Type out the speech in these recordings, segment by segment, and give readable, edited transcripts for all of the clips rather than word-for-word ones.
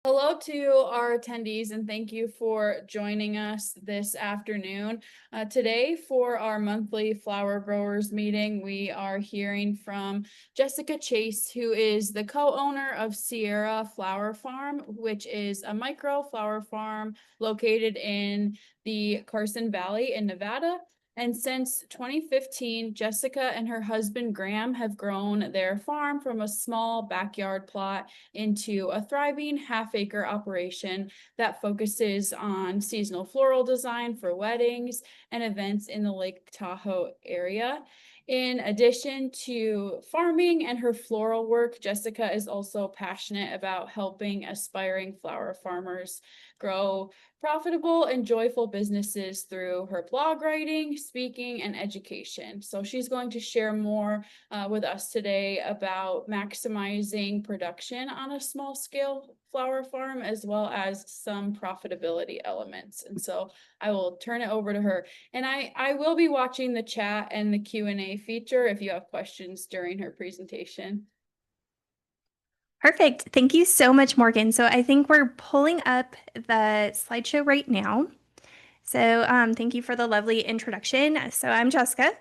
Hello to our attendees and thank you for joining us this afternoon. Today for our monthly flower growers meeting, we are hearing from Jessica Chase, who is the co-owner of Sierra Flower Farm, which is a micro flower farm located in the Carson Valley in Nevada. And since 2015, Jessica and her husband Graham have grown their farm from a small backyard plot into a thriving half-acre operation that focuses on seasonal floral design for weddings and events in the Lake Tahoe area. In addition to farming and her floral work, Jessica is also passionate about helping aspiring flower farmers grow profitable and joyful businesses through her blog writing, speaking, and education. So she's going to share more with us today about maximizing production on a small scale flower farm, as well as some profitability elements. And so I will turn it over to her. And I will be watching the chat and the Q&A feature if you have questions during her presentation. Perfect. Thank you so much, Morgan. So I think we're pulling up the slideshow right now. So thank you for the lovely introduction. So I'm Jessica,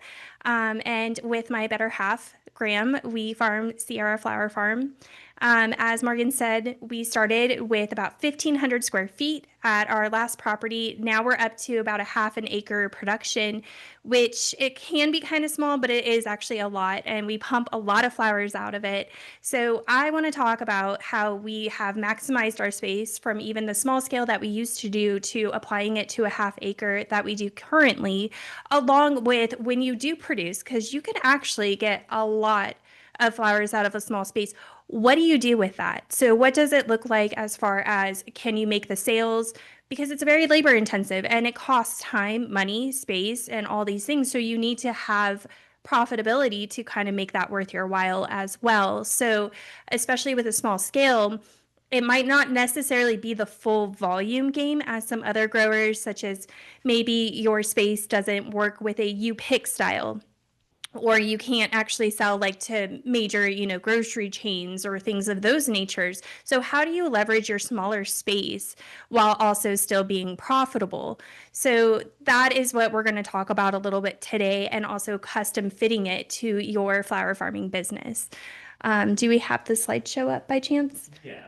and with my better half, Graham, we farm Sierra Flower Farm. As Morgan said, we started with about 1,500 square feet at our last property. Now we're up to about a half an acre production, which it can be kind of small, but it is actually a lot, and we pump a lot of flowers out of it. So I want to talk about how we have maximized our space from even the small scale that we used to do to applying it to a half acre that we do currently, along with when you do produce, because you can actually get a lot of flowers out of a small space. What do you do with that? So what does it look like as far as can you make the sales? Because it's very labor intensive and it costs time, money, space, and all these things. So you need to have profitability to kind of make that worth your while as well. So especially with a small scale, it might not necessarily be the full volume game as some other growers, such as maybe your space doesn't work with a you pick style, or you can't actually sell like to major, grocery chains or things of those natures. So how do you leverage your smaller space while also still being profitable? So that is what we're going to talk about a little bit today, and also custom fitting it to your flower farming business. Do we have the slideshow up by chance? Yeah.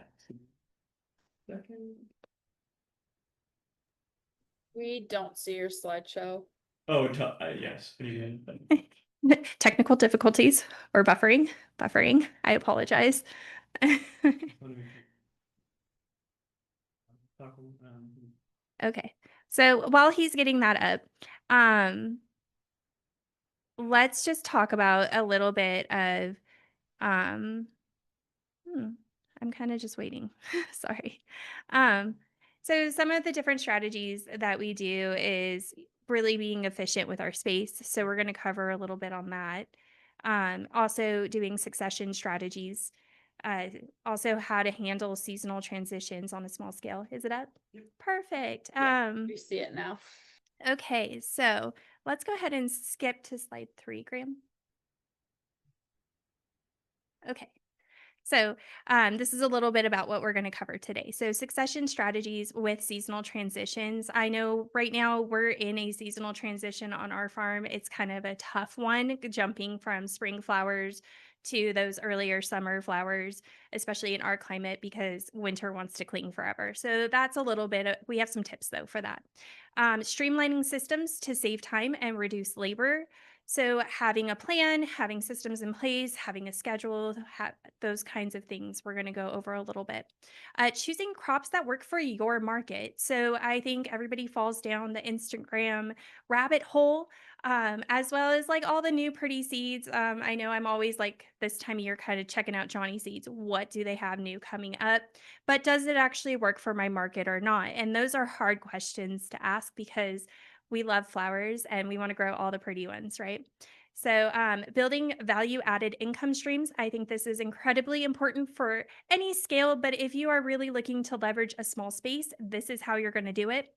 We don't see your slideshow. Oh, yes. Technical difficulties or buffering. I apologize. Okay. So while he's getting that up, let's just talk about a little bit of, um, I'm kind of just waiting. Sorry. Um, so some of the different strategies that we do is really being efficient with our space. So we're going to cover a little bit on that. Also doing succession strategies. Uh, Also how to handle seasonal transitions on a small scale. Is it up? Yep. Perfect. We see it now. Okay, so let's go ahead and skip to slide 3, Graham. Okay. So, this is a little bit about what we're going to cover today. So, succession strategies with seasonal transitions. I know right now we're in a seasonal transition on our farm. It's kind of a tough one, jumping from spring flowers to those earlier summer flowers, especially in our climate because winter wants to cling forever. So, that's a little bit we have some tips though for that. Streamlining systems to save time and reduce labor. So, having a plan, having systems in place, having a schedule, those kinds of things we're going to go over a little bit. Choosing crops that work for your market. So, I think everybody falls down the Instagram rabbit hole, as well as like all the new pretty seeds. I know I'm always like this time of year kind of checking out Johnny Seeds. What do they have new coming up? But does it actually work for my market or not? And those are hard questions to ask because we love flowers and we want to grow all the pretty ones, right? So, building value added income streams. I think this is incredibly important for any scale, but if you are really looking to leverage a small space, this is how you're going to do it.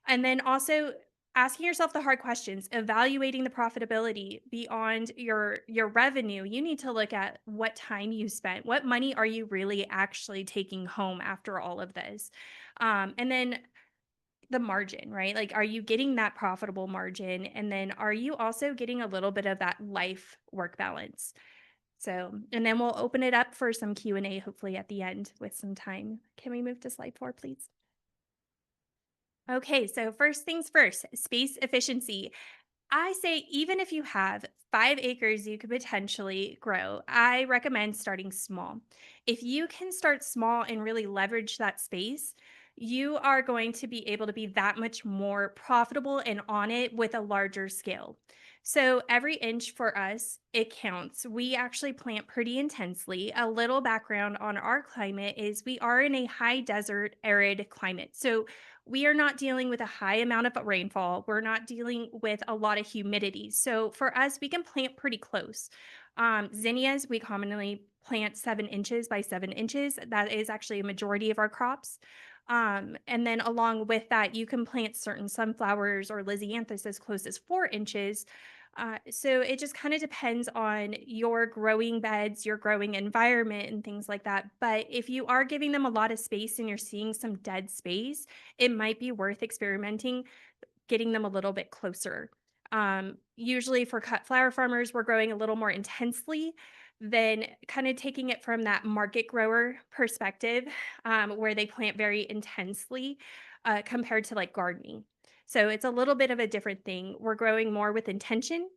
And then also asking yourself the hard questions, evaluating the profitability beyond your revenue. You need to look at what time you spent, what money are you really actually taking home after all of this, and then the margin, right? Like, are you getting that profitable margin? And then are you also getting a little bit of that life work balance? So, and then we'll open it up for some Q&A hopefully at the end with some time. Can we move to slide 4, please? Okay, so first things first, space efficiency. I say even if you have 5 acres you could potentially grow, I recommend starting small. If you can start small and really leverage that space, you are going to be able to be that much more profitable and on it with a larger scale. So every inch for us, it counts. We actually plant pretty intensely. A little background on our climate is we are in a high desert, arid climate. So we are not dealing with a high amount of rainfall. We're not dealing with a lot of humidity. So for us, we can plant pretty close. Zinnias, we commonly plant 7 inches by 7 inches. That is actually a majority of our crops. And then along with that, you can plant certain sunflowers or lysianthus as close as 4 inches. So it just kind of depends on your growing beds, your growing environment, and things like that. But if you are giving them a lot of space and you're seeing some dead space, it might be worth experimenting, getting them a little bit closer. Usually for cut flower farmers, we're growing a little more intensely than kind of taking it from that market grower perspective, where they plant very intensely compared to like gardening. So it's a little bit of a different thing. We're growing more with intention.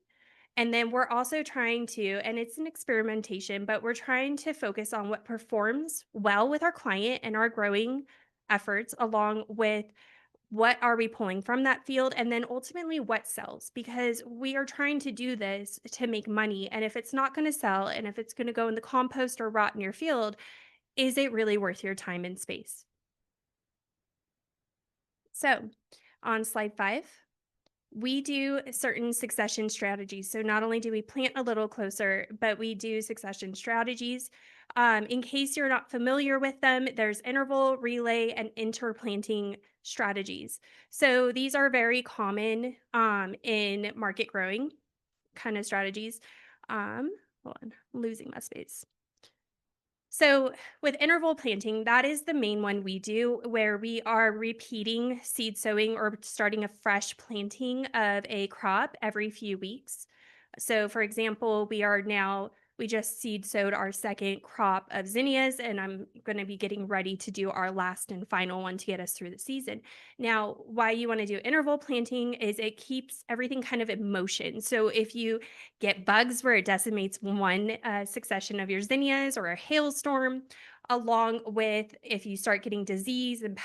And then we're also trying to, and it's an experimentation, but we're trying to focus on what performs well with our client and our growing efforts, along with what are we pulling from that field, and then ultimately what sells, because we are trying to do this to make money. And if it's not going to sell, and if it's going to go in the compost or rot in your field, is it really worth your time and space? So on slide 5, we do certain succession strategies. So not only do we plant a little closer, but we do succession strategies. In case you're not familiar with them, there's interval, relay, and interplanting strategies. So these are very common in market growing kind of strategies. Hold on, I'm losing my space. So, with interval planting, that is the main one we do, where we are repeating seed sowing or starting a fresh planting of a crop every few weeks. So, for example, we just seed sowed our second crop of zinnias, and I'm going to be getting ready to do our last and final one to get us through the season. Now, why you want to do interval planting is it keeps everything kind of in motion. So, if you get bugs where it decimates one succession of your zinnias or a hailstorm, along with if you start getting disease and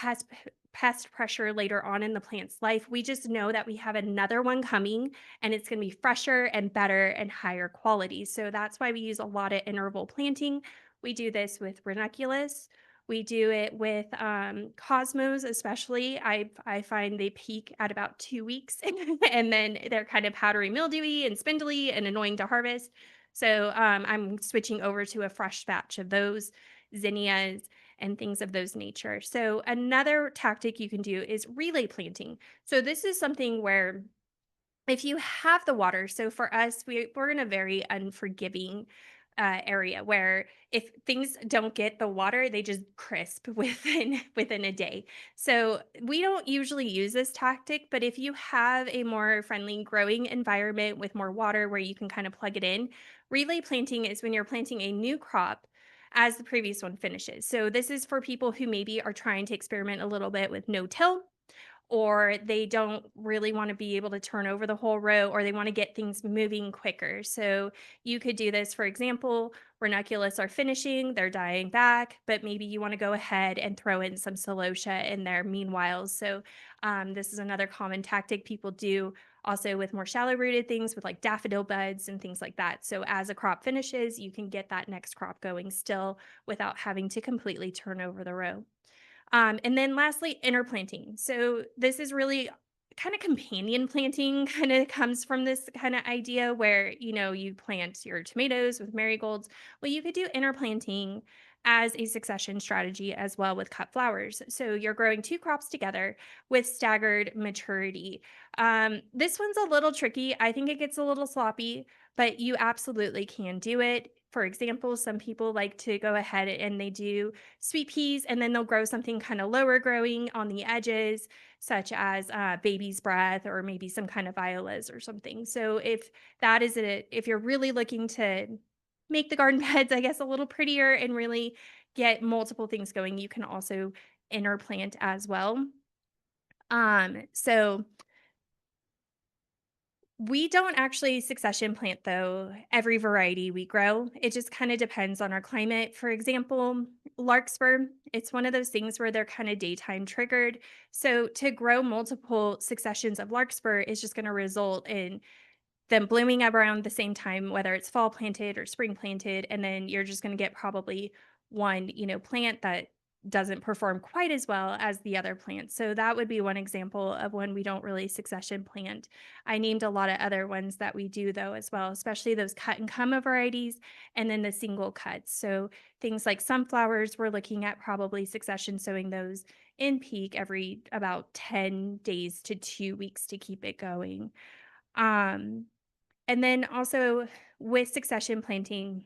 pest pressure later on in the plant's life, we just know that we have another one coming and it's going to be fresher and better and higher quality. So that's why we use a lot of interval planting. We do this with ranunculus. We do it with cosmos, especially. I find they peak at about 2 weeks, and then they're kind of powdery, mildewy, and spindly, and annoying to harvest. So I'm switching over to a fresh batch of those zinnias and things of those nature. So another tactic you can do is relay planting. So this is something where if you have the water, so for us, we're in a very unforgiving area where if things don't get the water, they just crisp within a day. So we don't usually use this tactic, but if you have a more friendly growing environment with more water where you can kind of plug it in, relay planting is when you're planting a new crop as the previous one finishes. So this is for people who maybe are trying to experiment a little bit with no-till, or they don't really want to be able to turn over the whole row, or they want to get things moving quicker. So you could do this, for example, ranunculus are finishing, they're dying back, but maybe you want to go ahead and throw in some celosia in there meanwhile. So this is another common tactic people do also with more shallow rooted things with like daffodil buds and things like that. So as a crop finishes, you can get that next crop going still without having to completely turn over the row. And then lastly, interplanting. So this is really kind of companion planting kind of comes from this kind of idea where, you plant your tomatoes with marigolds. Well, you could do interplanting as a succession strategy as well with cut flowers. So you're growing two crops together with staggered maturity. This one's a little tricky. I think it gets a little sloppy, but you absolutely can do it. For example, some people like to go ahead and they do sweet peas and then they'll grow something kind of lower growing on the edges, such as baby's breath or maybe some kind of violas or something. So if you're really looking to make the garden beds, I guess, a little prettier and really get multiple things going, you can also interplant as well. So we don't actually succession plant though every variety we grow. It just kind of depends on our climate. For example, larkspur, it's one of those things where they're kind of daytime triggered. So to grow multiple successions of larkspur is just going to result in them blooming around the same time, whether it's fall planted or spring planted, and then you're just going to get probably one, plant that doesn't perform quite as well as the other plants. So that would be one example of when we don't really succession plant. I named a lot of other ones that we do though as well, especially those cut and come varieties and then the single cuts. So things like sunflowers, we're looking at probably succession sowing those in peak every about 10 days to 2 weeks to keep it going. Um, and then also with succession planting,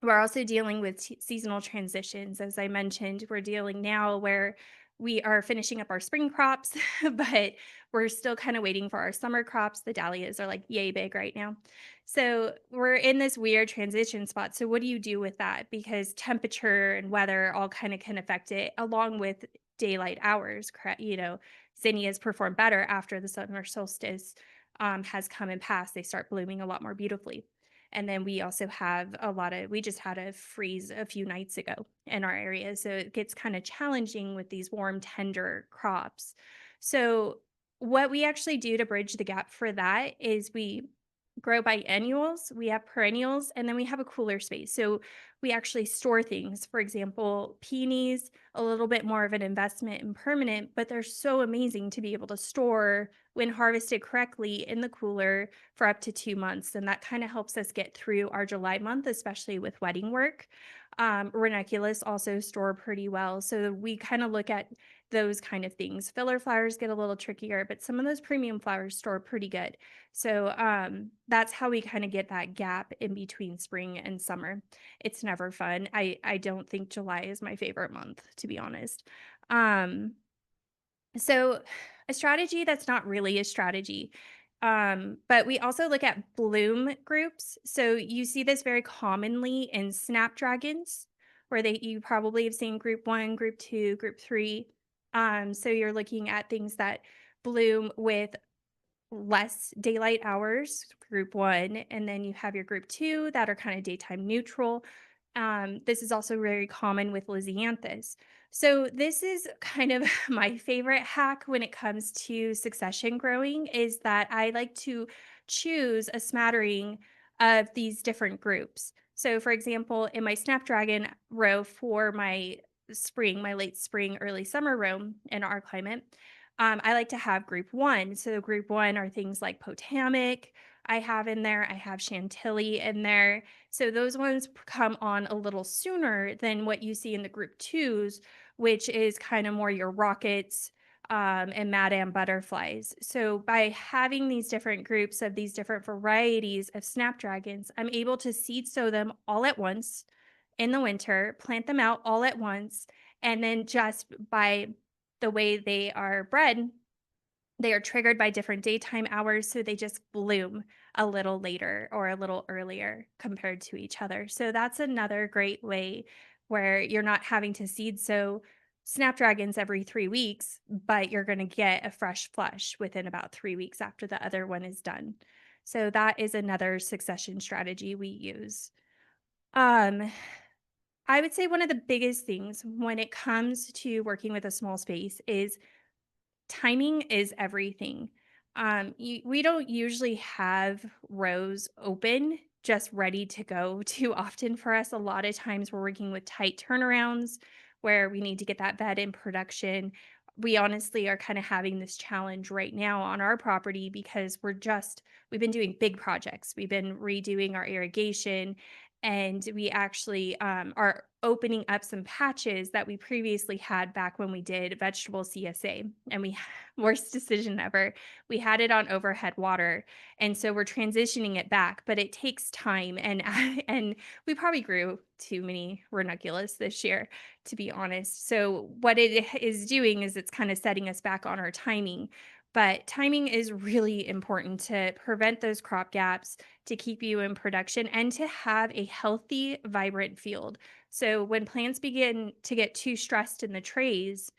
we're also dealing with seasonal transitions. As I mentioned, we're dealing now where we are finishing up our spring crops, but we're still kind of waiting for our summer crops. The dahlias are like yay big right now. So we're in this weird transition spot. So what do you do with that? Because temperature and weather all kind of can affect it, along with daylight hours. Zinnias perform better after the summer solstice has come and passed. They start blooming a lot more beautifully. And then we also have we just had a freeze a few nights ago in our area. So it gets kind of challenging with these warm, tender crops. So what we actually do to bridge the gap for that is we grow biennials, we have perennials, and then we have a cooler space. So we actually store things. For example, peonies, a little bit more of an investment in permanent, but they're so amazing to be able to store when harvested correctly in the cooler for up to 2 months. And that kind of helps us get through our July month, especially with wedding work. Ranunculus also store pretty well. So we kind of look at those kind of things. Filler flowers get a little trickier, but some of those premium flowers store pretty good. So that's how we kind of get that gap in between spring and summer. It's never fun. I don't think July is my favorite month, to be honest. So a strategy that's not really a strategy. But we also look at bloom groups. So you see this very commonly in snapdragons, where you probably have seen group 1, group 2, group 3. So you're looking at things that bloom with less daylight hours, group 1, and then you have your group 2 that are kind of daytime neutral. This is also very common with lisianthus. So this is kind of my favorite hack when it comes to succession growing is that I like to choose a smattering of these different groups. So for example, in my snapdragon row for my late spring, early summer row in our climate, I like to have group 1. So group 1 are things like Potamic, I have in there. I have Chantilly in there. So those ones come on a little sooner than what you see in the group 2s, which is kind of more your rockets and Madame butterflies. So by having these different groups of these different varieties of snapdragons, I'm able to seed sow them all at once in the winter, plant them out all at once, and then just by the way they are bred, they are triggered by different daytime hours, so they just bloom a little later or a little earlier compared to each other. So that's another great way where you're not having to seed sow snapdragons every 3 weeks, but you're going to get a fresh flush within about 3 weeks after the other one is done. So that is another succession strategy we use. I would say one of the biggest things when it comes to working with a small space is timing is everything. We don't usually have rows open just ready to go too often for us. A lot of times we're working with tight turnarounds where we need to get that bed in production we honestly are kind of having this challenge right now on our property because we've been doing big projects. We've been redoing our irrigation, and we actually are opening up some patches that we previously had back when we did vegetable CSA. And worst decision ever, we had it on overhead water. And so we're transitioning it back, but it takes time. And, and we probably grew too many ranunculus this year, to be honest. So what it is doing is it's kind of setting us back on our timing. But timing is really important to prevent those crop gaps, to keep you in production, and to have a healthy, vibrant field. So when plants begin to get too stressed in the trays,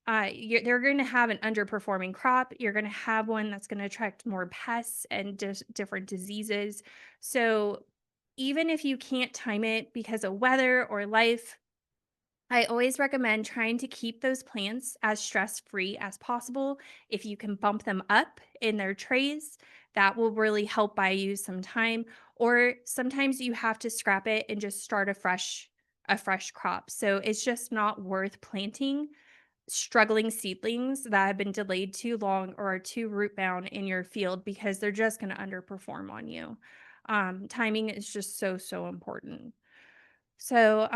they're going to have an underperforming crop. You're going to have one that's going to attract more pests and different diseases. So even if you can't time it because of weather or life, I always recommend trying to keep those plants as stress-free as possible. If you can bump them up in their trays, that will really help buy you some time. Or sometimes you have to scrap it and just start a fresh crop. So it's just not worth planting struggling seedlings that have been delayed too long or are too root bound in your field because they're just going to underperform on you. Timing is just so, so important. So,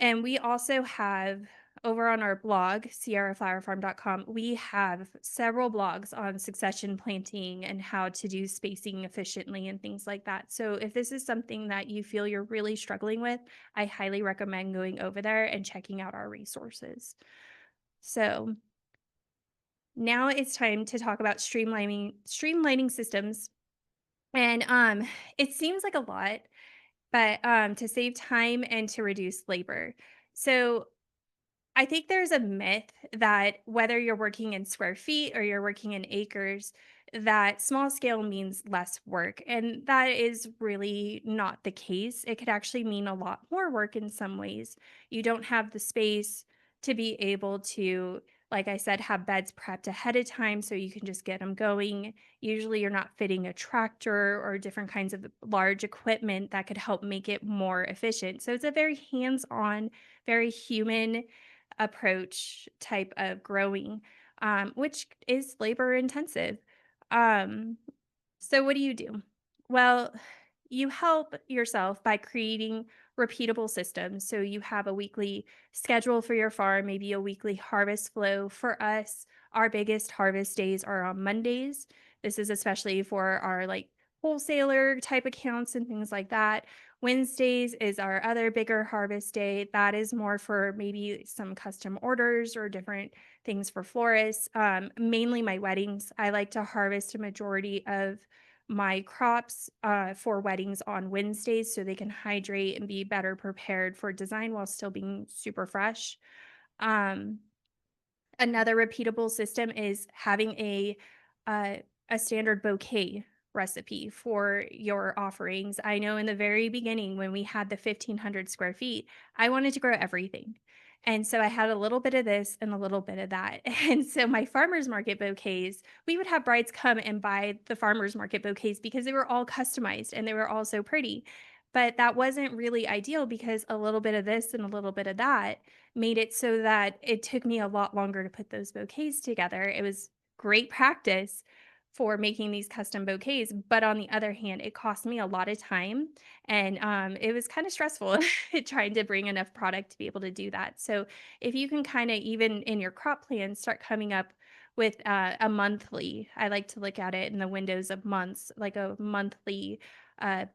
and we also have over on our blog, sierraflowerfarm.com, we have several blogs on succession planting and how to do spacing efficiently and things like that. So if this is something that you feel you're really struggling with, I highly recommend going over there and checking out our resources. Now it's time to talk about streamlining systems. And it seems like a lot, but to save time and to reduce labor. So I think there's a myth that whether you're working in square feet or you're working in acres, that small scale means less work. And that is really not the case. It could actually mean a lot more work in some ways. You don't have the space to be able to, like I said, have beds prepped ahead of time so you can just get them going. Usually you're not fitting a tractor or different kinds of large equipment that could help make it more efficient. So it's a very hands on, very human approach type of growing, which is labor intensive. Um, so what do you do? Well, you help yourself by creating repeatable systems. So you have a weekly schedule for your farm, maybe a weekly harvest flow. For us, our biggest harvest days are on Mondays. This is especially for our like wholesaler type accounts and things like that. Wednesdays is our other bigger harvest day. That is more for maybe some custom orders or different things for florists. Mainly my weddings. I like to harvest a majority of my crops for weddings on Wednesdays so they can hydrate and be better prepared for design while still being super fresh. Um, Another repeatable system is having uh, a standard bouquet recipe for your offerings. I know in the very beginning when we had the 1,500 square feet, I wanted to grow everything. And so I had a little bit of this and a little bit of that. And so my farmers market bouquets, we would have brides come and buy the farmers market bouquets because they were all customized and they were all so pretty. But that wasn't really ideal because a little bit of this and a little bit of that made it so that it took me a lot longer to put those bouquets together. It was great practice for making these custom bouquets, but on the other hand, it cost me a lot of time, and it was kind of stressful trying to bring enough product to be able to do that. So if you can kind of even in your crop plan start coming up with a monthly, I like to look at it in the windows of months, like a monthly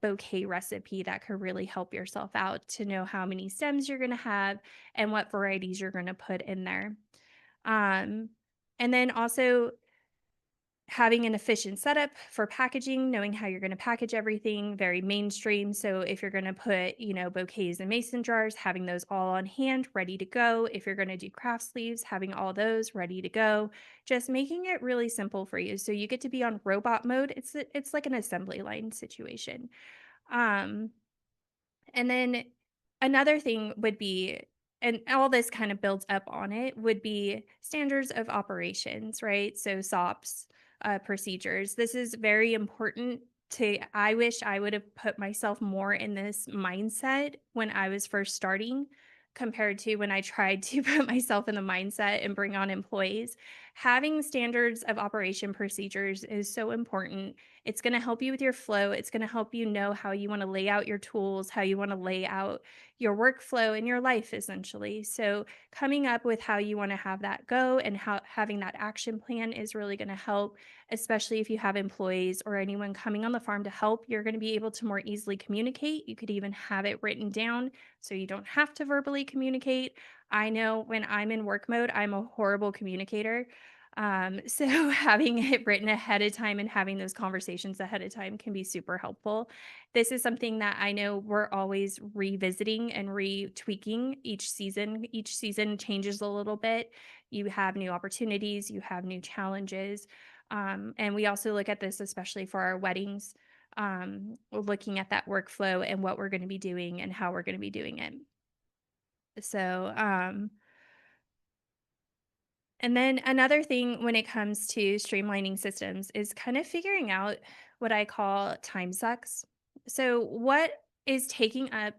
bouquet recipe that could really help yourself out to know how many stems you're going to have and what varieties you're going to put in there. Um, and then also having an efficient setup for packaging, knowing how you're going to package everything, very mainstream. So if you're going to put, bouquets in mason jars, having those all on hand, ready to go. If you're going to do craft sleeves, having all those ready to go. Just making it really simple for you. So you get to be on robot mode. It's like an assembly line situation. Um, and then another thing would be, and all this kind of builds up on it, would be standards of operations, right? So SOPs, procedures. This is very important I wish I would have put myself more in this mindset when I was first starting compared to when I tried to put myself in the mindset and bring on employees. Having standards of operation procedures is so important. It's going to help you with your flow. It's going to help you know how you want to lay out your tools, how you want to lay out your workflow in your life, essentially. So, coming up with how you want to have that go and how having that action plan is really going to help, especially if you have employees or anyone coming on the farm to help. You're going to be able to more easily communicate. You could even have it written down so you don't have to verbally communicate. I know when I'm in work mode, I'm a horrible communicator. So having it written ahead of time and having those conversations ahead of time can be super helpful. This is something that I know we're always revisiting and retweaking each season. Each season changes a little bit. You have new opportunities, you have new challenges. And we also look at this, especially for our weddings, we're looking at that workflow and what we're going to be doing and how we're going to be doing it. So, and then another thing when it comes to streamlining systems is kind of figuring out what I call time sucks. So, what is taking up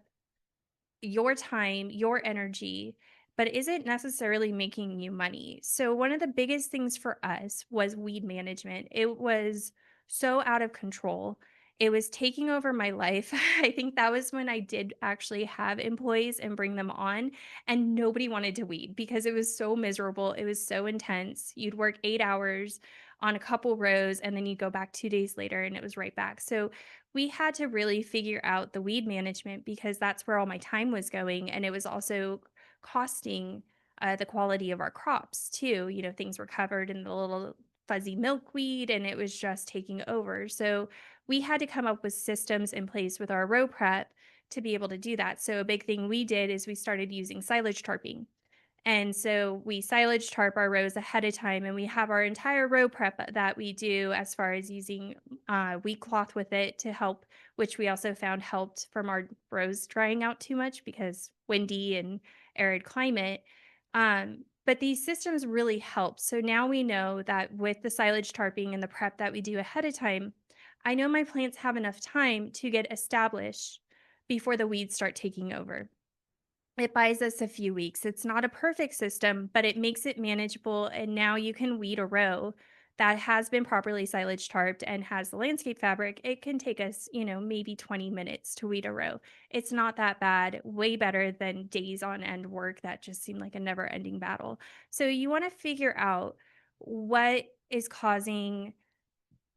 your time, your energy, but isn't necessarily making you money? So, one of the biggest things for us was weed management. It was so out of control. It was taking over my life. I think that was when I did actually have employees and bring them on, and nobody wanted to weed because it was so miserable. It was so intense. You'd work 8 hours on a couple rows, and then you'd go back 2 days later, and it was right back. So, we had to really figure out the weed management because that's where all my time was going. And it was also costing the quality of our crops too. You know, things were covered in the little fuzzy milkweed and it was just taking over. So we had to come up with systems in place with our row prep to be able to do that. So a big thing we did is we started using silage tarping. And so we silage tarp our rows ahead of time, and we have our entire row prep that we do as far as using wheat cloth with it to help, which we also found helped from our rows drying out too much because windy and arid climate. But these systems really help. So now we know that with the silage tarping and the prep that we do ahead of time, I know my plants have enough time to get established before the weeds start taking over. It buys us a few weeks. It's not a perfect system, but it makes it manageable. And now you can weed a row that has been properly silage tarped and has the landscape fabric. It can take us, maybe 20 minutes to weed a row. It's not that bad, way better than days on end work that just seemed like a never ending battle. So you want to figure out what is causing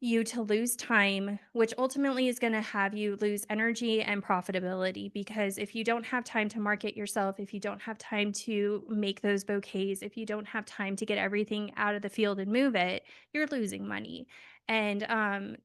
you to lose time, which ultimately is going to have you lose energy and profitability. Because if you don't have time to market yourself, if you don't have time to make those bouquets, if you don't have time to get everything out of the field and move it, you're losing money. And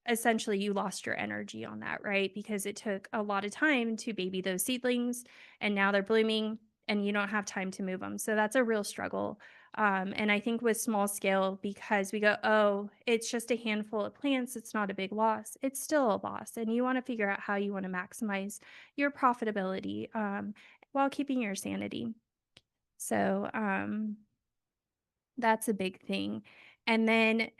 essentially, you lost your energy on that, right? Because it took a lot of time to baby those seedlings and now they're blooming and you don't have time to move them. So that's a real struggle. And I think with small scale, because we go, oh, it's just a handful of plants, it's not a big loss. It's still a loss. And you want to figure out how you want to maximize your profitability while keeping your sanity. So that's a big thing. And then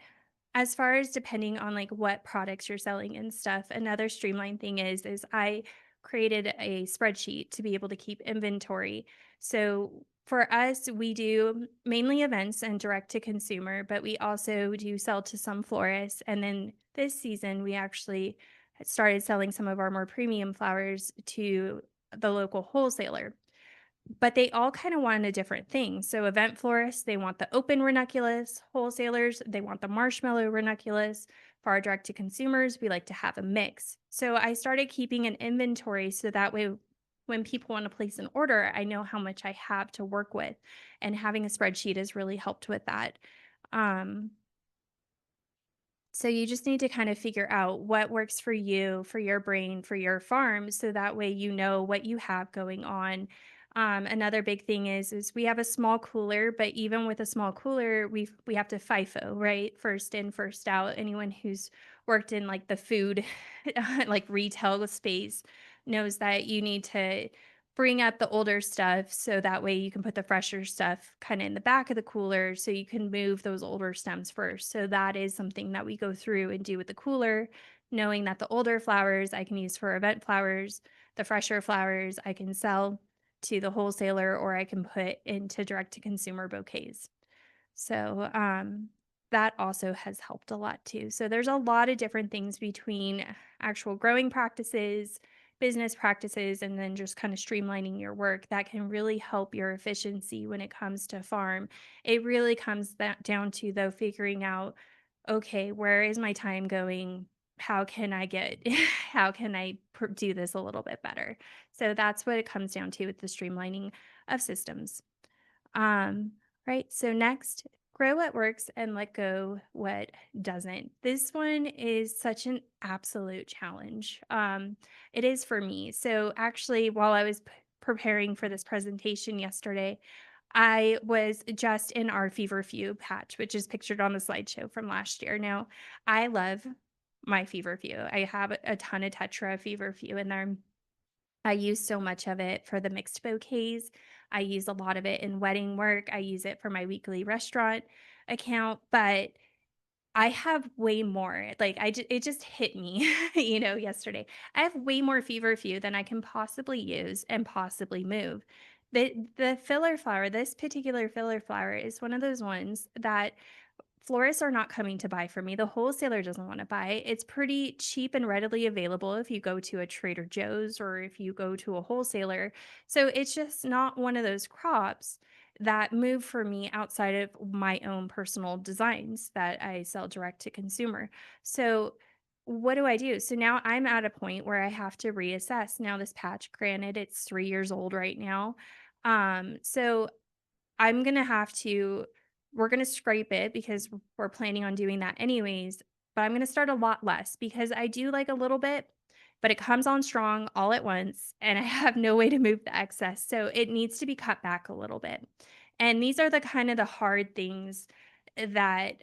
as far as depending on like what products you're selling and stuff, another streamline thing is I created a spreadsheet to be able to keep inventory. So for us, we do mainly events and direct to consumer, but we also do sell to some florists. And then this season, we actually started selling some of our more premium flowers to the local wholesaler. But they all kind of want a different thing. So event florists, they want the open ranunculus. Wholesalers, they want the marshmallow ranunculus. For our direct to consumers, we like to have a mix. So I started keeping an inventory so that way when people want to place an order, I know how much I have to work with. And having a spreadsheet has really helped with that. So you just need to kind of figure out what works for you, for your brain, for your farm, so that way you know what you have going on. Another big thing is we have a small cooler, but even with a small cooler, we have to FIFO, right? First in, first out. Anyone who's worked in like the food, like retail space, knows that you need to bring up the older stuff so that way you can put the fresher stuff kind of in the back of the cooler so you can move those older stems first. So that is something that we go through and do with the cooler, knowing that the older flowers I can use for event flowers, the fresher flowers I can sell. to the wholesaler, or I can put into direct to consumer bouquets. So that also has helped a lot too. So there's a lot of different things between actual growing practices, business practices, and then just kind of streamlining your work that can really help your efficiency when it comes to farm. It really comes down to, though, figuring out, okay, where is my time going? How can I get, how can I do this a little bit better? So that's what it comes down to with the streamlining of systems. Um, right. So next, grow what works and let go what doesn't. This one is such an absolute challenge. It is for me. So actually, while I was preparing for this presentation yesterday, I was just in our feverfew patch, which is pictured on the slideshow from last year. Now, I love my feverfew. I have a ton of Tetra feverfew in there. I use so much of it for the mixed bouquets. I use a lot of it in wedding work. I use it for my weekly restaurant account, but I have way more. Like it just hit me, yesterday. I have way more feverfew than I can possibly use and possibly move. The filler flower, this particular filler flower is one of those ones that florists are not coming to buy from me. The wholesaler doesn't want to buy. It's pretty cheap and readily available if you go to a Trader Joe's or if you go to a wholesaler. So it's just not one of those crops that move for me outside of my own personal designs that I sell direct to consumer. So what do I do? So now I'm at a point where I have to reassess. Now this patch, granted, it's 3 years old right now. So I'm gonna have to we're gonna scrape it because we're planning on doing that anyways, but I'm gonna start a lot less because I do like a little bit, but it comes on strong all at once, and I have no way to move the excess, so it needs to be cut back a little bit. And these are the kind of the hard things that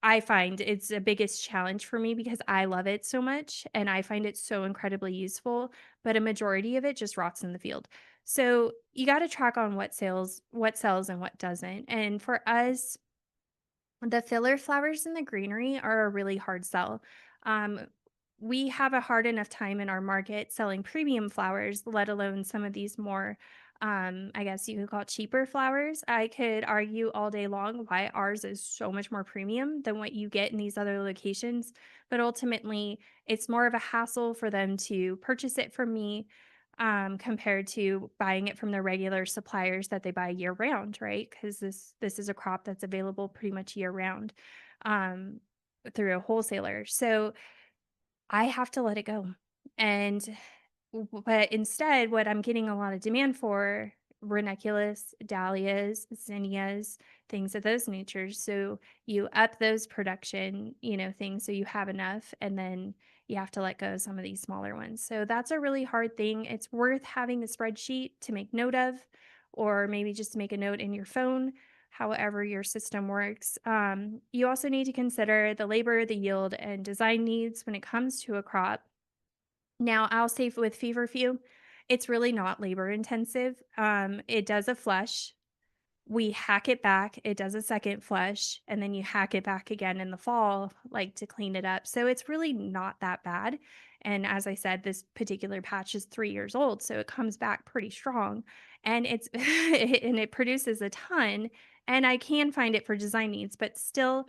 I find it's the biggest challenge for me because I love it so much and I find it so incredibly useful, but a majority of it just rots in the field. So you got to track on what sells and what doesn't. And for us, the filler flowers in the greenery are a really hard sell. Um, we have a hard enough time in our market selling premium flowers, let alone some of these more, I guess you could call it cheaper flowers. I could argue all day long why ours is so much more premium than what you get in these other locations. But ultimately, it's more of a hassle for them to purchase it from me compared to buying it from their regular suppliers that they buy year round, right? Because this is a crop that's available pretty much year round um, through a wholesaler. So I have to let it go. And but instead, what I'm getting a lot of demand for, ranunculus, dahlias, zinnias, things of those natures. So you up those production, things so you have enough, and then you have to let go of some of these smaller ones. So that's a really hard thing. It's worth having the spreadsheet to make note of, or maybe just to make a note in your phone, however your system works. You also need to consider the labor, the yield, and design needs when it comes to a crop. Now, I'll say with feverfew, it's really not labor intensive. It does a flush. We hack it back. It does a second flush, and then you hack it back again in the fall, like to clean it up. So it's really not that bad. And as I said, this particular patch is 3 years old, so it comes back pretty strong, and it's and it produces a ton. And I can find it for design needs, but still,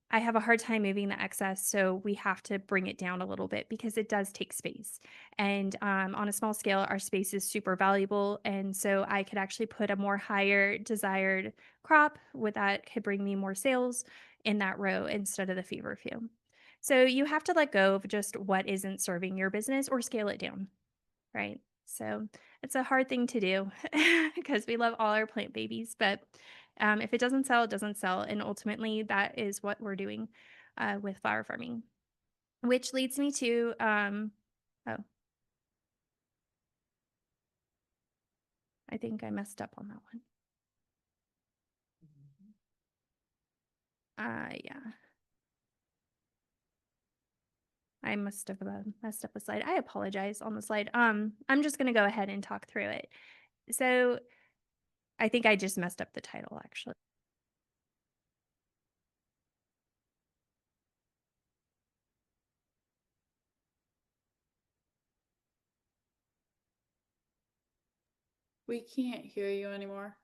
I have a hard time moving the excess, so we have to bring it down a little bit because it does take space. And on a small scale, our space is super valuable, and so I could actually put a more higher desired crop with that could bring me more sales in that row instead of the feverfew. So you have to let go of just what isn't serving your business or scale it down, right? So it's a hard thing to do because we love all our plant babies, but if it doesn't sell, it doesn't sell. And ultimately, that is what we're doing with flower farming, which leads me to, oh, I think I messed up on that one. Yeah, I must have messed up the slide. I apologize on the slide. I'm just going to go ahead and talk through it. So I think I just messed up the title, actually. We can't hear you anymore.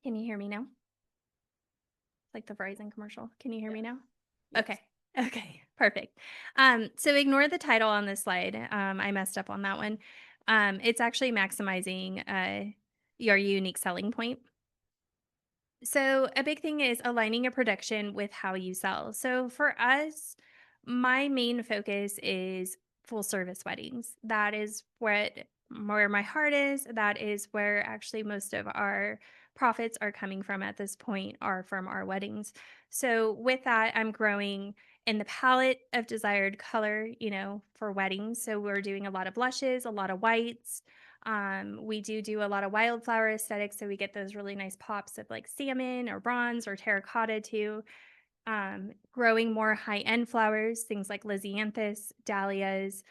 Can you hear me now? Like the Verizon commercial. Can you hear me now? Yes. Okay. Okay. Perfect. So ignore the title on this slide. I messed up on that one. It's actually maximizing your unique selling point. So, a big thing is aligning your production with how you sell. So, for us, my main focus is full service weddings. That is where my heart is. That is where actually most of our profits are coming from at this point are from our weddings. So, with that, I'm growing in the palette of desired color, for weddings. So, we're doing a lot of blushes, a lot of whites, we do a lot of wildflower aesthetics, so we get those really nice pops of like salmon or bronze or terracotta too. Growing more high-end flowers, things like lisianthus, dahlias,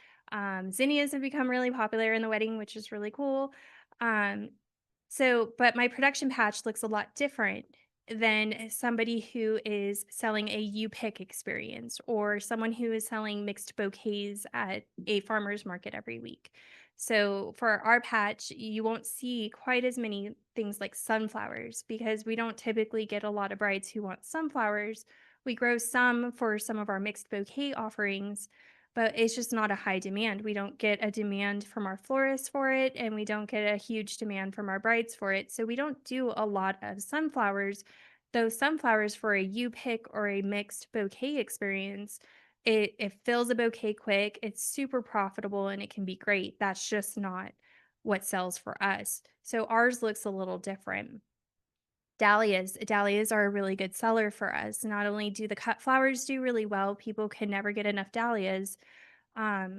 zinnias have become really popular in the wedding, which is really cool. Um, but my production patch looks a lot different than somebody who is selling a U-pick experience or someone who is selling mixed bouquets at a farmer's market every week. So for our patch, you won't see quite as many things like sunflowers because we don't typically get a lot of brides who want sunflowers. We grow some for some of our mixed bouquet offerings, but it's just not a high demand. We don't get a demand from our florists for it, and we don't get a huge demand from our brides for it. So we don't do a lot of sunflowers. Those sunflowers for a U-pick or a mixed bouquet experience, it fills a bouquet quick, it's super profitable, and it can be great. That's just not what sells for us. So ours looks a little different. Dahlias are a really good seller for us. Not only do the cut flowers do really well, people can never get enough dahlias,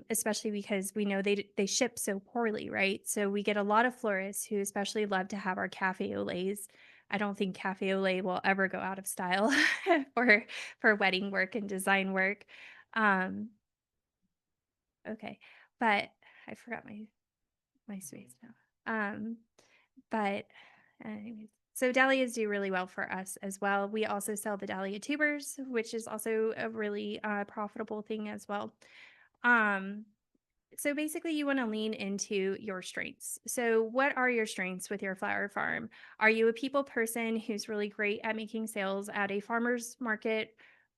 especially because we know they ship so poorly, right? So we get a lot of florists who especially love to have our cafe au laits. I don't think cafe au lait will ever go out of style for wedding work and design work. Um, okay, but I forgot my space now. But anyways, so dahlias do really well for us as well. We also sell the dahlia tubers, which is also a really profitable thing as well. Um, so basically, you want to lean into your strengths. So, what are your strengths with your flower farm? Are you a people person who's really great at making sales at a farmer's market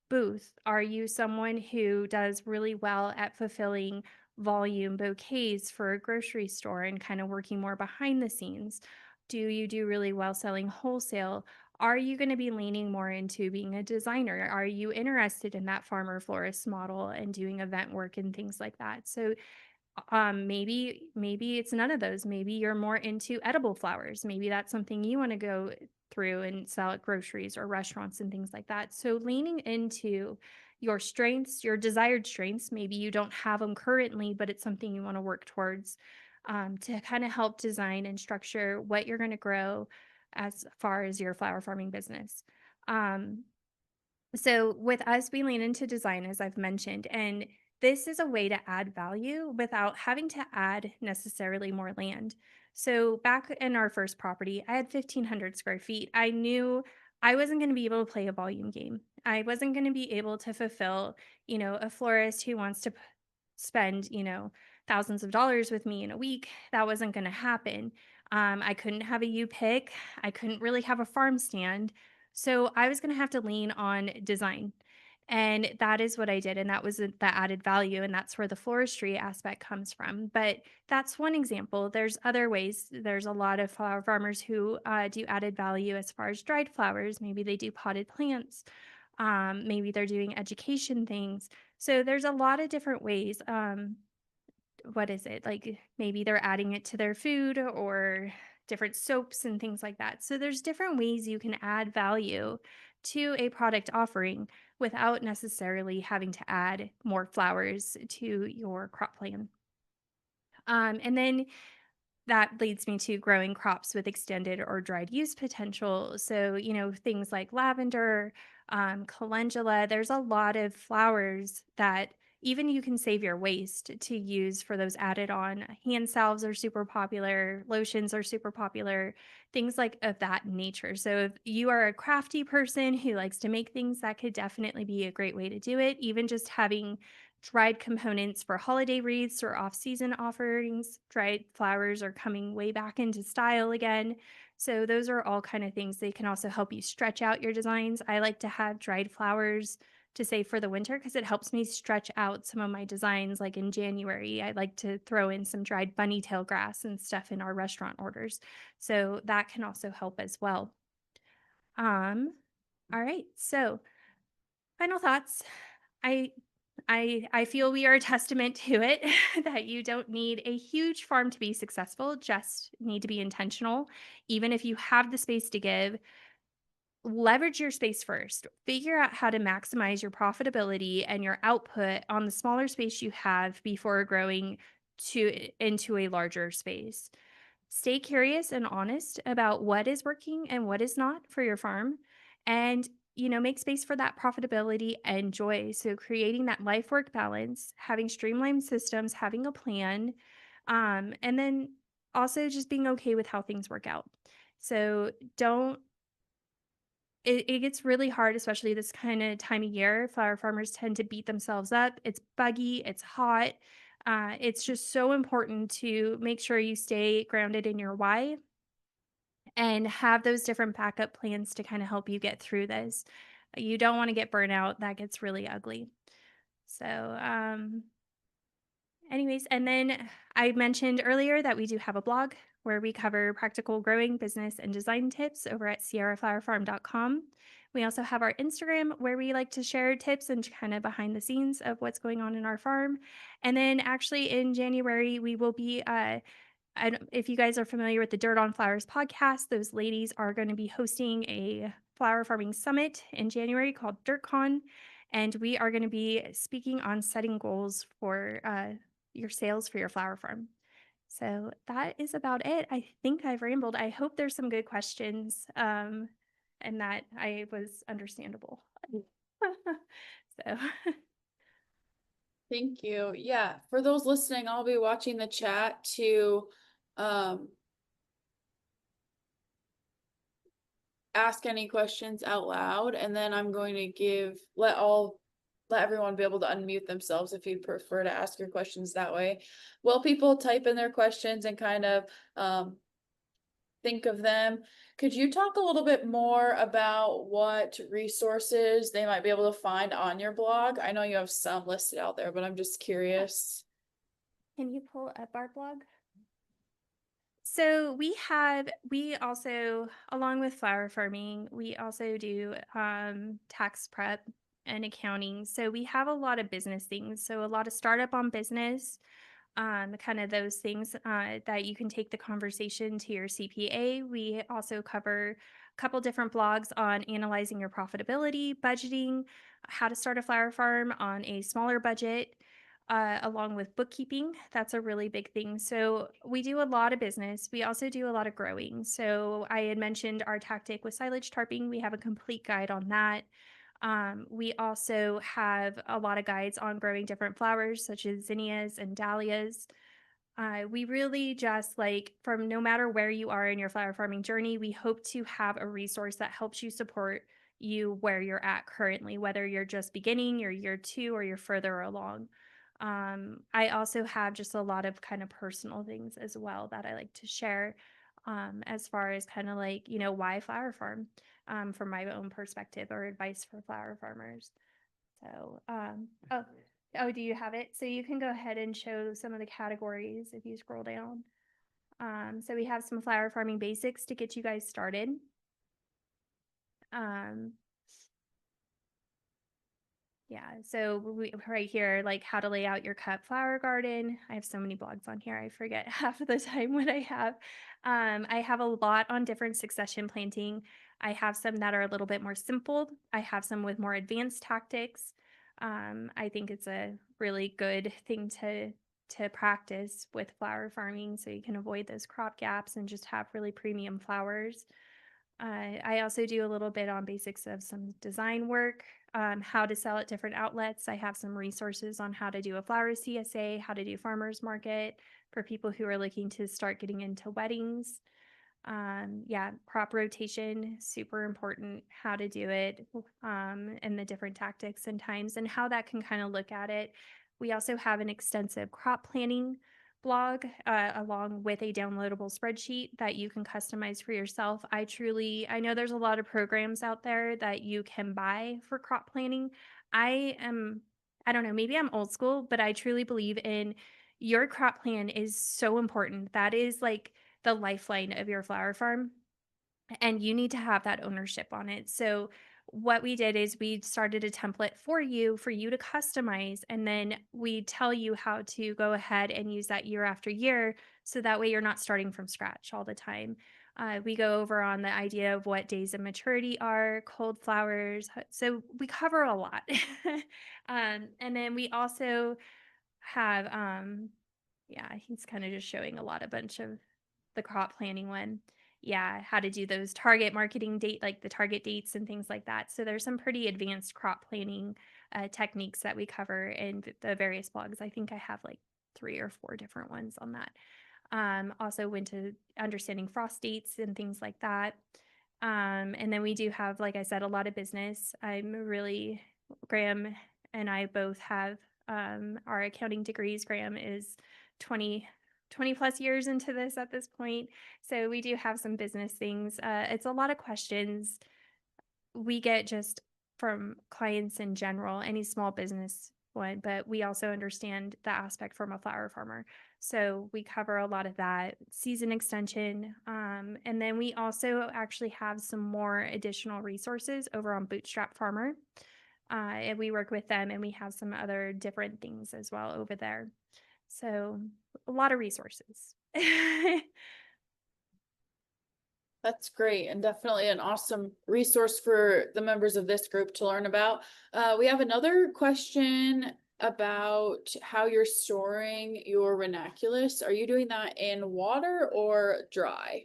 booth? Are you someone who does really well at fulfilling volume bouquets for a grocery store and kind of working more behind the scenes? Do you do really well selling wholesale? Are you going to be leaning more into being a designer? Are you interested in that farmer florist model and doing event work and things like that? So maybe it's none of those. Maybe you're more into edible flowers. Maybe that's something you want to go through and sell at groceries or restaurants and things like that. So leaning into your strengths, your desired strengths, maybe you don't have them currently, but it's something you want to work towards, to kind of help design and structure what you're going to grow as far as your flower farming business. Um, so with us, we lean into design, as I've mentioned, and this is a way to add value without having to add necessarily more land. So back in our first property, I had 1,500 square feet. I knew I wasn't going to be able to play a volume game. I wasn't going to be able to fulfill, a florist who wants to spend, thousands of dollars with me in a week. That wasn't going to happen. I couldn't have a U pick. I couldn't really have a farm stand. So I was going to have to lean on design. And that is what I did. And that was the added value. And that's where the floristry aspect comes from. But that's one example. There's other ways. There's a lot of flower farmers who do added value as far as dried flowers. Maybe they do potted plants. Maybe they're doing education things. So there's a lot of different ways. What is it? Like maybe they're adding it to their food or different soaps and things like that. So there's different ways you can add value to a product offering without necessarily having to add more flowers to your crop plan. And then that leads me to growing crops with extended or dried use potential. So, things like lavender, calendula, there's a lot of flowers that even you can save your waste to use for those added on. Hand salves are super popular, lotions are super popular, things like of that nature. So if you are a crafty person who likes to make things, that could definitely be a great way to do it. Even just having dried components for holiday wreaths or off-season offerings. Dried flowers are coming way back into style again. So those are all kind of things. They can also help you stretch out your designs. I like to have dried flowers to save for the winter because it helps me stretch out some of my designs. Like in January, I like to throw in some dried bunny tail grass and stuff in our restaurant orders. So that can also help as well. All right. So final thoughts. I feel we are a testament to it that you don't need a huge farm to be successful, just need to be intentional. Even if you have the space to give, leverage your space first. Figure out how to maximize your profitability and your output on the smaller space you have before growing into a larger space. Stay curious and honest about what is working and what is not for your farm, and make space for that profitability and joy. So creating that life work balance, having streamlined systems, having a plan, and then also just being okay with how things work out. So don't it gets really hard, especially this kind of time of year. Flower farmers tend to beat themselves up. It's buggy, it's hot. It's just so important to make sure you stay grounded in your why and have those different backup plans to kind of help you get through this. You don't want to get burnt out. That gets really ugly. So, anyways, and then I mentioned earlier that we do have a blog where we cover practical growing, business, and design tips over at sierraflowerfarm.com. We also have our Instagram where we like to share tips and kind of behind the scenes of what's going on in our farm. And then actually in January, we will be, if you guys are familiar with the Dirt on Flowers podcast, those ladies are going to be hosting a flower farming summit in January called DirtCon. And we are going to be speaking on setting goals for your sales for your flower farm. So that is about it. I think I've rambled. I hope there's some good questions and that I was understandable. So Thank you. Yeah, for those listening, I'll be watching the chat to ask any questions out loud, and then I'm going to let everyone be able to unmute themselves if you'd prefer to ask your questions that way. While people type in their questions and kind of think of them, could you talk a little bit more about what resources they might be able to find on your blog? I know you have some listed out there, but I'm just curious. can you pull up our blog? So we also, along with flower farming, we also do tax prep and accounting. So we have a lot of business things. So a lot of startup on business, kind of those things that you can take the conversation to your CPA. We also cover a couple different blogs on analyzing your profitability, budgeting, how to start a flower farm on a smaller budget. Along with bookkeeping, that's a really big thing. So we do a lot of business. We also do a lot of growing. So I had mentioned our tactic with silage tarping. We have a complete guide on that. We also have a lot of guides on growing different flowers such as zinnias and dahlias. We really just from no matter where you are in your flower farming journey, we hope to have a resource that helps you support you where you're at currently, whether you're just beginning, you're year 2, or you're further along. I also have just a lot of kind of personal things as well that I like to share as far as kind of why flower farm from my own perspective or advice for flower farmers. So, oh, do you have it? So you can go ahead and show some of the categories if you scroll down. So we have some flower farming basics to get you guys started. Yeah, so right here, how to lay out your cut flower garden. I have so many blogs on here. I forget half of the time what I have. I have a lot on different succession planting. I have some that are a little bit more simple. I have some with more advanced tactics. I think it's a really good thing to practice with flower farming so you can avoid those crop gaps and just have really premium flowers. I also do a little bit on basics of some design work. how to sell at different outlets. I have some resources on how to do a flower CSA, how to do farmers market for people who are looking to start getting into weddings. Yeah, crop rotation, super important, how to do it, and the different tactics and times and how that can kind of look at it. We also have an extensive crop planning blog, along with a downloadable spreadsheet that you can customize for yourself. I know there's a lot of programs out there that you can buy for crop planning. I don't know, maybe I'm old school, but I truly believe in your crop plan is so important. That is like the lifeline of your flower farm, and you need to have that ownership on it. So what we did is we started a template for you to customize, and then we tell you how to go ahead and use that year after year, so that way you're not starting from scratch all the time. We go over on the idea of what days of maturity are, cold flowers, so we cover a lot. And then we also have yeah, he's kind of just showing a bunch of the crop planning one. Yeah, how to do those target marketing date, like the target dates and things like that. So there's some pretty advanced crop planning techniques that we cover in the various blogs. I think I have like 3 or 4 different ones on that. Also went to understanding frost dates and things like that. And then we do have, like I said, a lot of business. Graham and I both have our accounting degrees. Graham is 20 plus years into this at this point. So we do have some business things. It's a lot of questions we get just from clients in general, any small business one, but we also understand the aspect from a flower farmer. So we cover a lot of that season extension. And then we also actually have some more additional resources over on Bootstrap Farmer. And we work with them, and we have some other different things as well over there. So a lot of resources. That's great, and definitely an awesome resource for the members of this group to learn about. We have another question about how you're storing your ranunculus. Are you doing that in water or dry?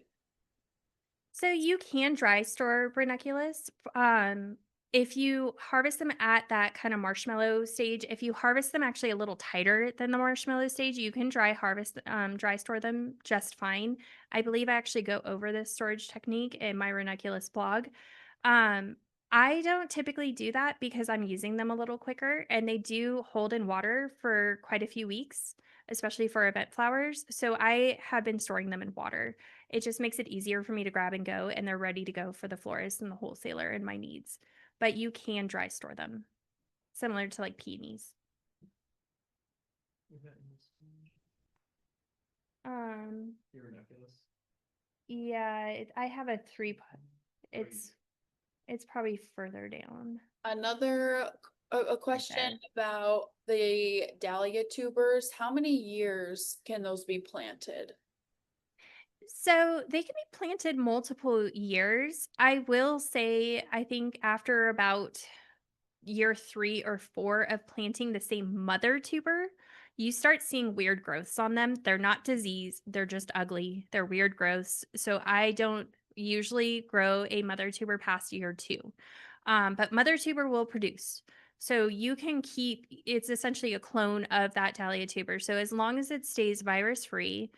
So you can dry store ranunculus. If you harvest them at that kind of marshmallow stage, if you harvest them actually a little tighter than the marshmallow stage, you can dry store them just fine. I believe I actually go over this storage technique in my ranunculus blog. I don't typically do that because I'm using them a little quicker, and they do hold in water for quite a few weeks, especially for event flowers. So I have been storing them in water. It just makes it easier for me to grab and go, and they're ready to go for the florist and the wholesaler and my needs. But you can dry store them, similar to like peonies. Your ranunculus. Yeah, I have a 3 pot. It's probably further down. Another a question about the dahlia tubers. How many years can those be planted? So they can be planted multiple years. I will say, I think after about year 3 or 4 of planting the same mother tuber, you start seeing weird growths on them. They're not disease, they're just ugly. They're weird growths. So I don't usually grow a mother tuber past year 2. But mother tuber will produce. So you can it's essentially a clone of that dahlia tuber. So as long as it stays virus free,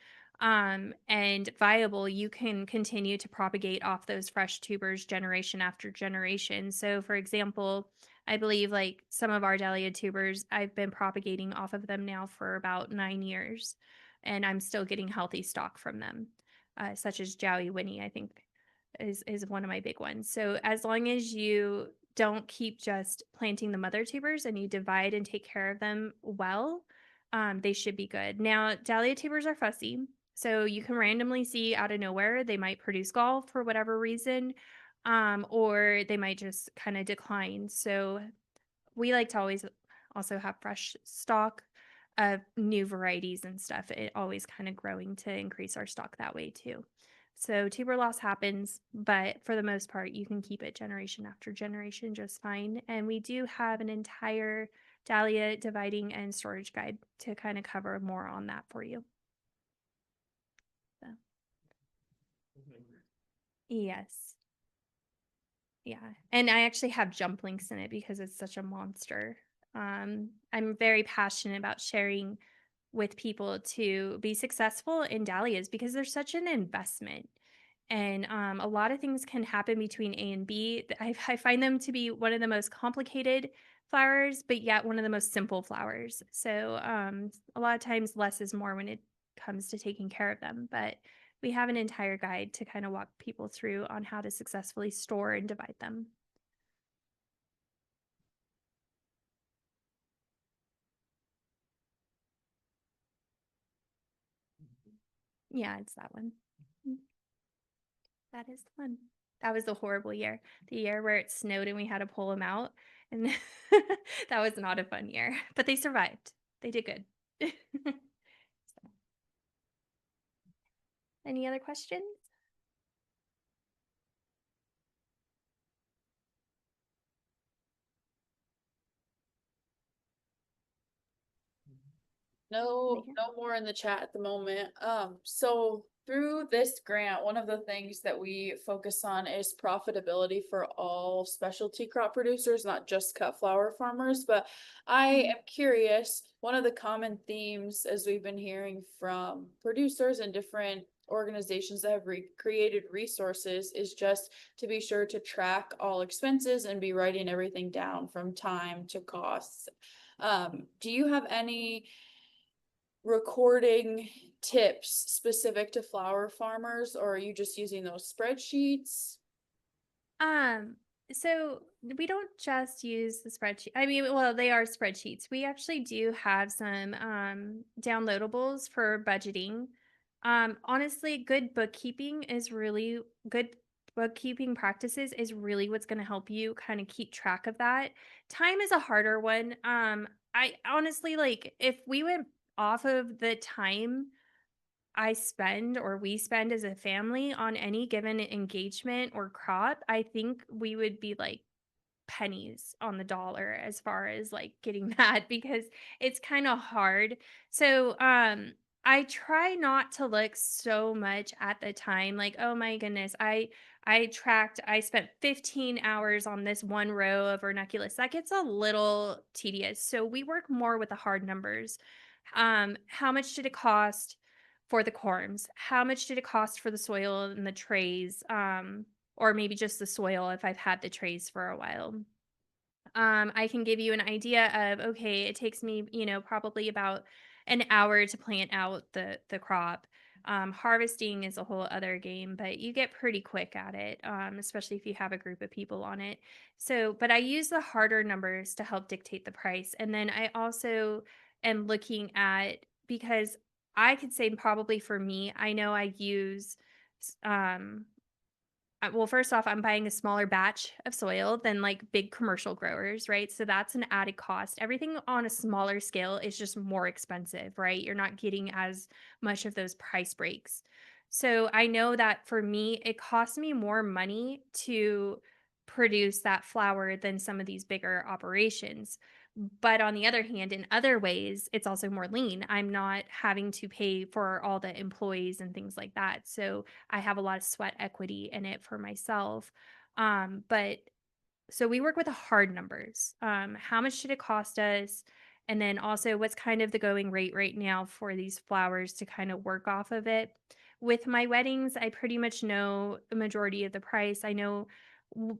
and viable, you can continue to propagate off those fresh tubers generation after generation. So for example, I believe like some of our dahlia tubers, I've been propagating off of them now for about 9 years, and I'm still getting healthy stock from them, such as Jowie Winnie, I think is one of my big ones. So as long as you don't keep just planting the mother tubers and you divide and take care of them well, they should be good. Now, dahlia tubers are fussy. So you can randomly see out of nowhere, they might produce gall for whatever reason, or they might just kind of decline. So we like to always also have fresh stock of new varieties and stuff. It always kind of growing to increase our stock that way too. So tuber loss happens, but for the most part, you can keep it generation after generation just fine. And we do have an entire dahlia dividing and storage guide to kind of cover more on that for you. So. Yes. Yeah. And I actually have jump links in it because it's such a monster. I'm very passionate about sharing with people to be successful in dahlias because they're such an investment. And a lot of things can happen between A and B. I find them to be one of the most complicated flowers, but yet one of the most simple flowers. So a lot of times less is more when it comes to taking care of them. But we have an entire guide to kind of walk people through on how to successfully store and divide them. Yeah, it's that one. That is the one. That was a horrible year. The year where it snowed and we had to pull them out. And that was not a fun year, but they survived. They did good. So, any other questions? No, Megan? no more in the chat at the moment. So through this grant, one of the things that we focus on is profitability for all specialty crop producers, not just cut flower farmers. But I am curious, one of the common themes as we've been hearing from producers and different organizations that have created resources is just to be sure to track all expenses and be writing everything down from time to costs. Do you have any recording tips specific to flower farmers, or are you just using those spreadsheets? Um, so we don't just use the spreadsheet. I mean, well, they are spreadsheets. We actually do have some downloadables for budgeting. Honestly, good bookkeeping is really good. Bookkeeping practices is really what's going to help you kind of keep track of that. Time is a harder one. I honestly like if we went off of the time I spend or we spend as a family on any given engagement or crop, I think we would be like pennies on the dollar as far as like getting that because it's kind of hard. So, I try not to look so much at the time like, oh my goodness, I spent 15 hours on this one row of ranunculus. That gets a little tedious. So we work more with the hard numbers. How much did it cost for the corms? How much did it cost for the soil and the trays? Or maybe just the soil if I've had the trays for a while. I can give you an idea of okay, it takes me, probably about an hour to plant out the crop. Harvesting is a whole other game, but you get pretty quick at it, especially if you have a group of people on it. So, but I use the harder numbers to help dictate the price, and then I also am looking at because I could say probably for me, I know I use um well, first off, I'm buying a smaller batch of soil than like big commercial growers, right? So that's an added cost. Everything on a smaller scale is just more expensive, right? You're not getting as much of those price breaks. So I know that for me, it costs me more money to produce that flower than some of these bigger operations. But on the other hand, in other ways, it's also more lean. I'm not having to pay for all the employees and things like that. So I have a lot of sweat equity in it for myself. But so we work with the hard numbers. How much did it cost us? And then also, what's kind of the going rate right now for these flowers to kind of work off of it? With my weddings, I pretty much know the majority of the price. I know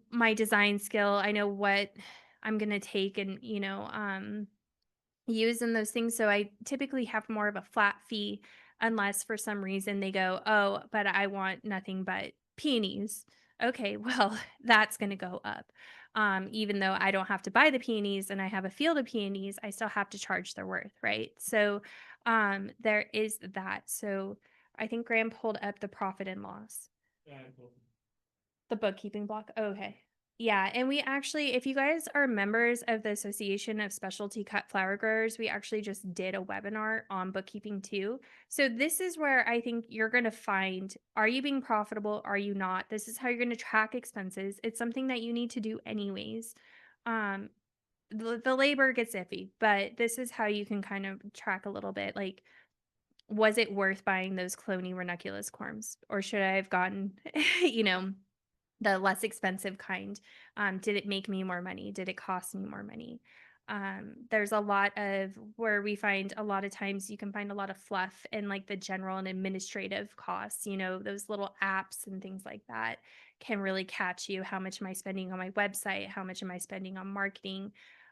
my design skill. I know what I'm going to take and, use in those things. So I typically have more of a flat fee unless for some reason they go, oh, but I want nothing but peonies. Okay, well, that's going to go up. Even though I don't have to buy the peonies and I have a field of peonies, I still have to charge their worth, right? So there is that. So I think Graham pulled up the profit and loss. Yeah, I pulled them. The bookkeeping block. Okay. Yeah. And we actually, if you guys are members of the Association of Specialty Cut Flower Growers, we actually just did a webinar on bookkeeping too. So this is where I think you're going to find, are you being profitable? Are you not? This is how you're going to track expenses. It's something that you need to do anyways. Um, the labor gets iffy, but this is how you can kind of track a little bit. Like, was it worth buying those cloney ranunculus corms? Or should I have gotten, you know, the less expensive kind. Did it make me more money? Did it cost me more money? There's a lot of where we find a lot of times you can find a lot of fluff and like the general and administrative costs, those little apps and things like that can really catch you. How much am I spending on my website? How much am I spending on marketing?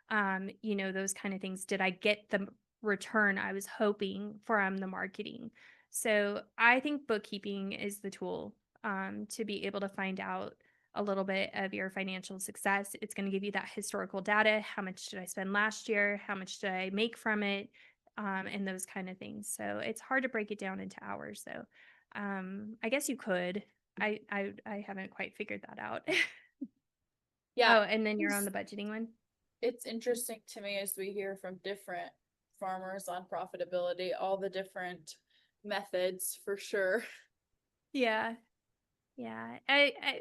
Those kind of things. Did I get the return I was hoping from the marketing? So I think bookkeeping is the tool to be able to find out a little bit of your financial success. It's going to give you that historical data. How much did I spend last year? How much did I make from it? And those kind of things. So it's hard to break it down into hours. So I guess you could. I haven't quite figured that out. Yeah. Oh, and then you're on the budgeting one. It's interesting to me as we hear from different farmers on profitability, all the different methods for sure. Yeah. Yeah.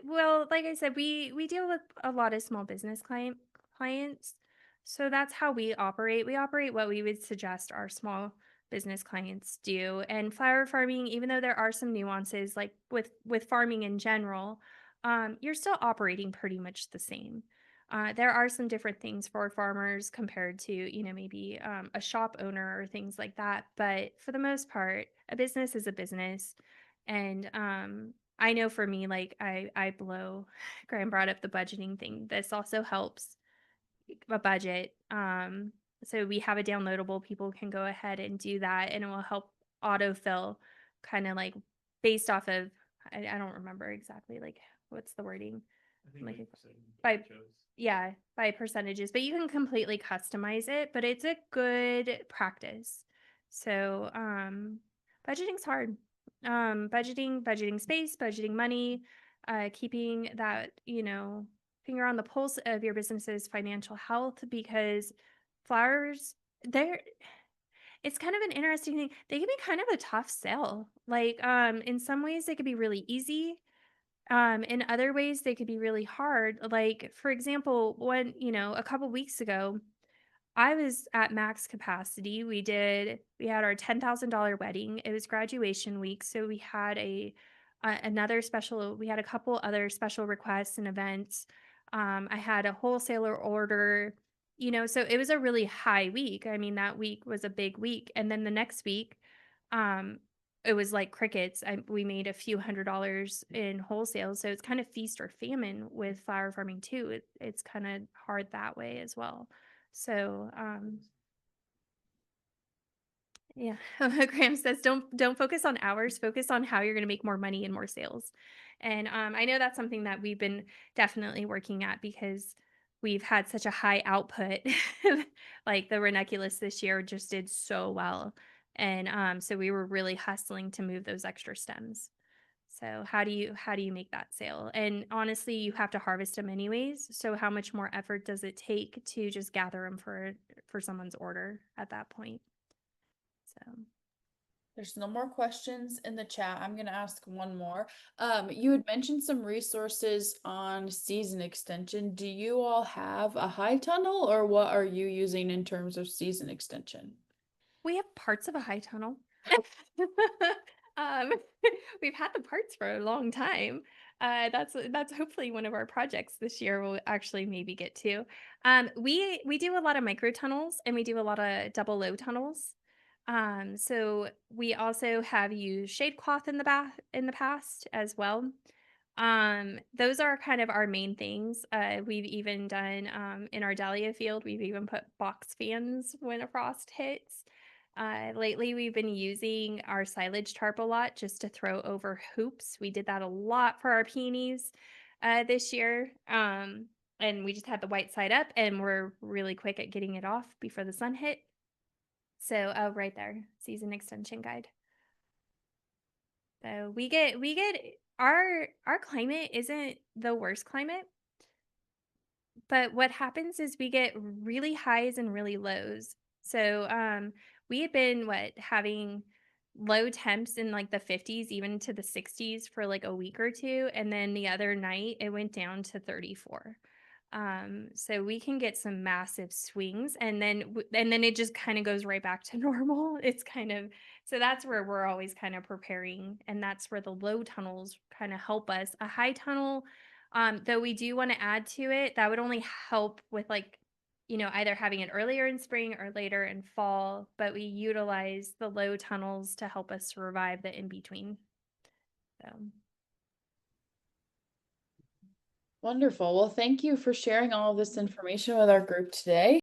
Well, like I said, we deal with a lot of small business clients. So that's how we operate. We operate what we would suggest our small business clients do. And flower farming, even though there are some nuances like with farming in general, you're still operating pretty much the same. There are some different things for farmers compared to, maybe a shop owner or things like that. But for the most part, a business is a business. And I know for me, like I blow, Graham brought up the budgeting thing. This also helps a budget. So we have a downloadable, people can go ahead and do that and it will help autofill kind of like based off of, I don't remember exactly like what's the wording? I think Like like by yeah, by percentages, but you can completely customize it, but it's a good practice. So, budgeting's hard. Budgeting space, budgeting money, keeping that, finger on the pulse of your business's financial health because flowers, they're it's kind of an interesting thing. They can be kind of a tough sell. Like, in some ways they could be really easy. In other ways, they could be really hard. Like, for example, a couple weeks ago, I was at max capacity. We had our $10,000 wedding. It was graduation week. So we had we had a couple other special requests and events. I had a wholesaler order, so it was a really high week. I mean, that week was a big week. And then the next week, um, it was like crickets. We made a few $100s in wholesale. So it's kind of feast or famine with flower farming too. It's kind of hard that way as well. So, yeah, Graham says, don't focus on hours, focus on how you're going to make more money and more sales. And I know that's something that we've been definitely working at because we've had such a high output. Like the ranunculus this year just did so well. And so we were really hustling to move those extra stems. So how do you make that sale? And honestly, you have to harvest them anyways. So how much more effort does it take to just gather them for someone's order at that point? So There's no more questions in the chat. I'm gonna ask one more. You had mentioned some resources on season extension. Do you all have a high tunnel or what are you using in terms of season extension? we have parts of a high tunnel. um, we've had the parts for a long time. That's hopefully one of our projects this year. We'll actually maybe get to. We do a lot of micro tunnels and we do a lot of double low tunnels. So we also have used shade cloth in the past as well. Those are kind of our main things. We've even done in our dahlia field, we've even put box fans when a frost hits. Lately, we've been using our silage tarp a lot just to throw over hoops. We did that a lot for our peonies this year. And we just had the white side up and we're really quick at getting it off before the sun hit. So, right there, season extension guide. So we get our climate isn't the worst climate, but what happens is we get really highs and really lows. So we had been having low temps in like the 50s even to the 60s for like a week or two and then the other night it went down to 34. So we can get some massive swings and then it just kind of goes right back to normal. It's kind of so that's where we're always kind of preparing and that's where the low tunnels kind of help us. A high tunnel Though we do want to add to it, that would only help with like, either having it earlier in spring or later in fall, but we utilize the low tunnels to help us survive the in between. So. Wonderful. Well, thank you for sharing all of this information with our group today.